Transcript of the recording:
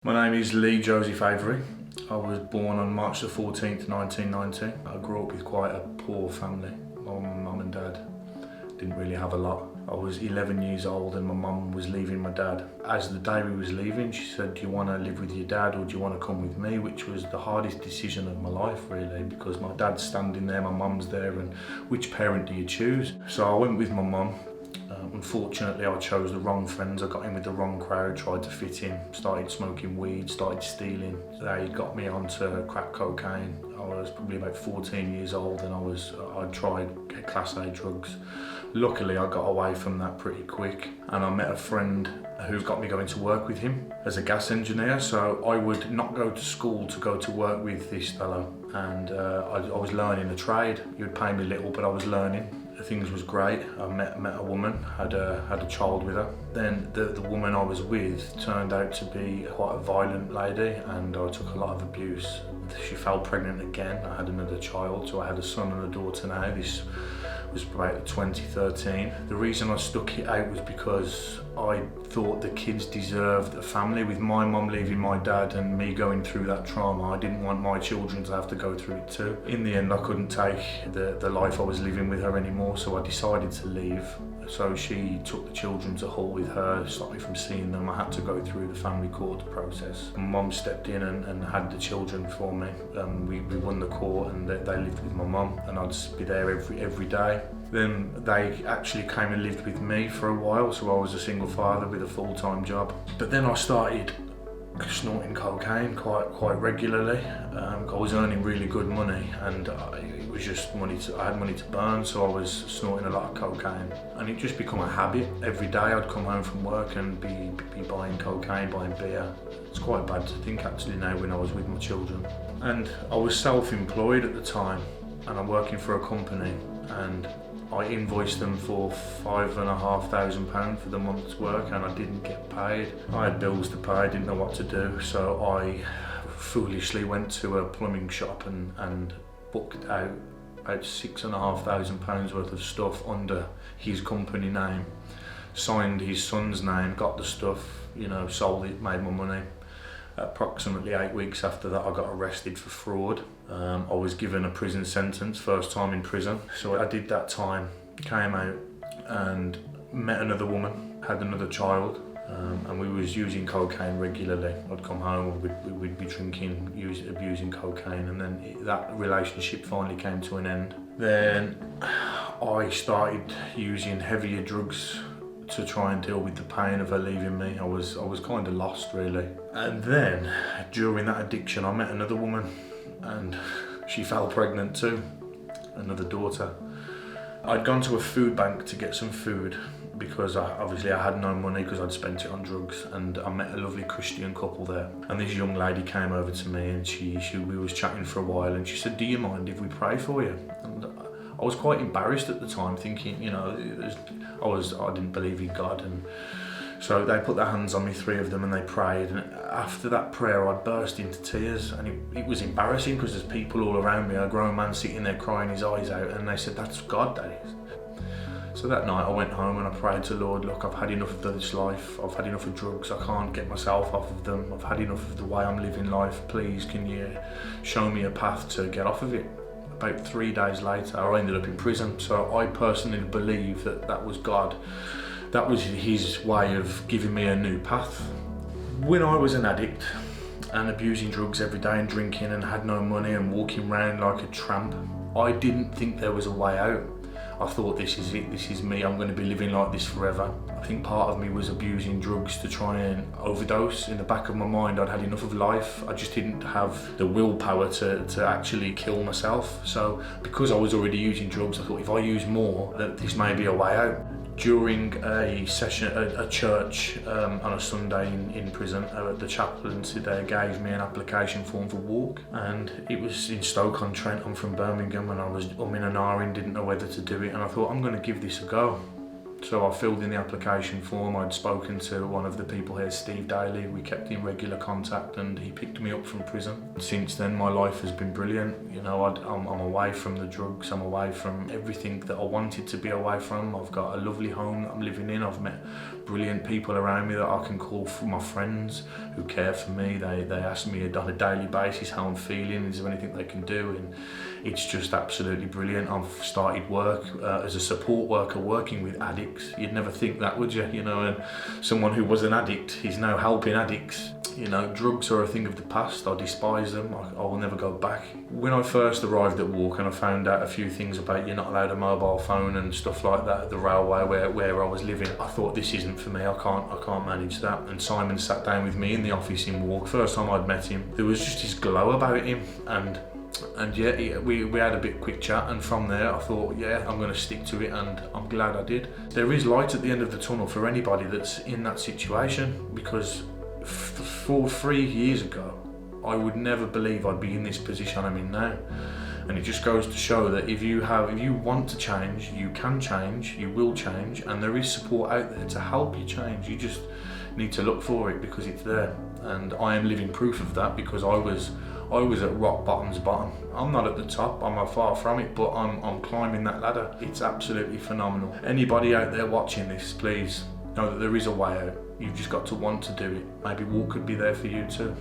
My name is Lee Joseph Avery. I was born on March the 14th, 1990. I grew up with quite a poor family. My mum and dad didn't really have a lot. I was 11 years old and my mum was leaving my dad. As the day we was leaving, she said, "Do you want to live with your dad or do you want to come with me?" Which was the hardest decision of my life really, because my dad's standing there, my mum's there, and which parent do you choose? So I went with my mum. Unfortunately, I chose the wrong friends. I got in with the wrong crowd, tried to fit in, started smoking weed, started stealing. They got me onto crack cocaine. I was probably about 14 years old and I tried Class A drugs. Luckily, I got away from that pretty quick, and I met a friend who got me going to work with him as a gas engineer. So I would not go to school to go to work with this fellow, and I was learning a trade. He would pay me little, but I was learning. Things was great. I met a woman, had a child with her. Then the woman I was with turned out to be quite a violent lady, and I took a lot of abuse. She fell pregnant again. I had another child, so I had a son and a daughter now. This was about 2013. The reason I stuck it out was because I thought the kids deserved a family. With my mum leaving my dad and me going through that trauma, I didn't want my children to have to go through it too. In the end, I couldn't take the life I was living with her anymore, so I decided to leave. So she took the children to Hull with her, stopped me from seeing them. I had to go through the family court process. Mum stepped in and had the children for me. We won the court and they lived with my mum, and I'd be there every day. Then they actually came and lived with me for a while, so I was a single father with a full-time job. But then I started snorting cocaine quite regularly. I was earning really good money, and it was just money. I had money to burn, so I was snorting a lot of cocaine, and it just become a habit. Every day I'd come home from work and be buying cocaine, buying beer. It's quite bad to think actually now when I was with my children. And I was self-employed at the time, and I'm working for a company, and I invoiced them for £5,500 for the month's work, and I didn't get paid. I had bills to pay, I didn't know what to do, so I foolishly went to a plumbing shop and booked out about £6,500 worth of stuff under his company name, signed his son's name, got the stuff, sold it, made my money. Approximately 8 weeks after that, I got arrested for fraud. I was given a prison sentence, first time in prison. So I did that time, came out and met another woman, had another child, and we was using cocaine regularly. I'd come home, we'd be drinking, abusing cocaine, and then that relationship finally came to an end. Then I started using heavier drugs to try and deal with the pain of her leaving me. I was kind of lost really. And then during that addiction, I met another woman, and she fell pregnant too, another daughter. I'd gone to a food bank to get some food because obviously I had no money because I'd spent it on drugs, and I met a lovely Christian couple there. And this young lady came over to me, and we was chatting for a while, and she said, "Do you mind if we pray for you?" And I was quite embarrassed at the time, thinking, I didn't believe in God, and so they put their hands on me, three of them, and they prayed. And after that prayer, I burst into tears, and it was embarrassing because there's people all around me, a grown man sitting there crying his eyes out, and they said, "That's God, that is." So that night I went home and I prayed to the Lord, "Look, I've had enough of this life. I've had enough of drugs. I can't get myself off of them. I've had enough of the way I'm living life. Please, can you show me a path to get off of it?" About 3 days later, I ended up in prison. So I personally believe that was God. That was his way of giving me a new path. When I was an addict and abusing drugs every day and drinking and had no money and walking around like a tramp, I didn't think there was a way out. I thought, this is it, this is me, I'm going to be living like this forever. I think part of me was abusing drugs to try and overdose. In the back of my mind, I'd had enough of life. I just didn't have the willpower to actually kill myself. So because I was already using drugs, I thought if I use more, that this may be a way out. During a session at a church on a Sunday in prison, the chaplain there gave me an application form for walk, and it was in Stoke-on-Trent. I'm from Birmingham, and I was in an ahhing, didn't know whether to do it, and I thought, I'm going to give this a go. So I filled in the application form. I'd spoken to one of the people here, Steve Daly. We kept in regular contact and he picked me up from prison. Since then, my life has been brilliant. You know, I'm away from the drugs, I'm away from everything that I wanted to be away from. I've got a lovely home that I'm living in. I've met brilliant people around me that I can call my friends who care for me. They ask me on a daily basis how I'm feeling, is there anything they can do, and it's just absolutely brilliant. I've started work as a support worker working with addicts. You'd never think that, would you? You know, and someone who was an addict is now helping addicts. You know, drugs are a thing of the past. I despise them. I will never go back. When I first arrived at Walk and I found out a few things about you're not allowed a mobile phone and stuff like that at the railway where I was living, I thought, this isn't for me. I can't manage that. And Simon sat down with me in the office in Walk. First time I'd met him, there was just this glow about him, and yeah, we had a quick chat, and from there I thought, yeah, I'm going to stick to it, and I'm glad I did. There is light at the end of the tunnel for anybody that's in that situation, because 3 years ago I would never believe I'd be in this position I'm in now. And it just goes to show that if you want to change, you can change, you will change, and there is support out there to help you change. You just need to look for it, because it's there. And I am living proof of that, because I was at rock bottom's bottom. I'm not at the top, I'm far from it, but I'm climbing that ladder. It's absolutely phenomenal. Anybody out there watching this, please know that there is a way out. You've just got to want to do it. Maybe Walk could be there for you too.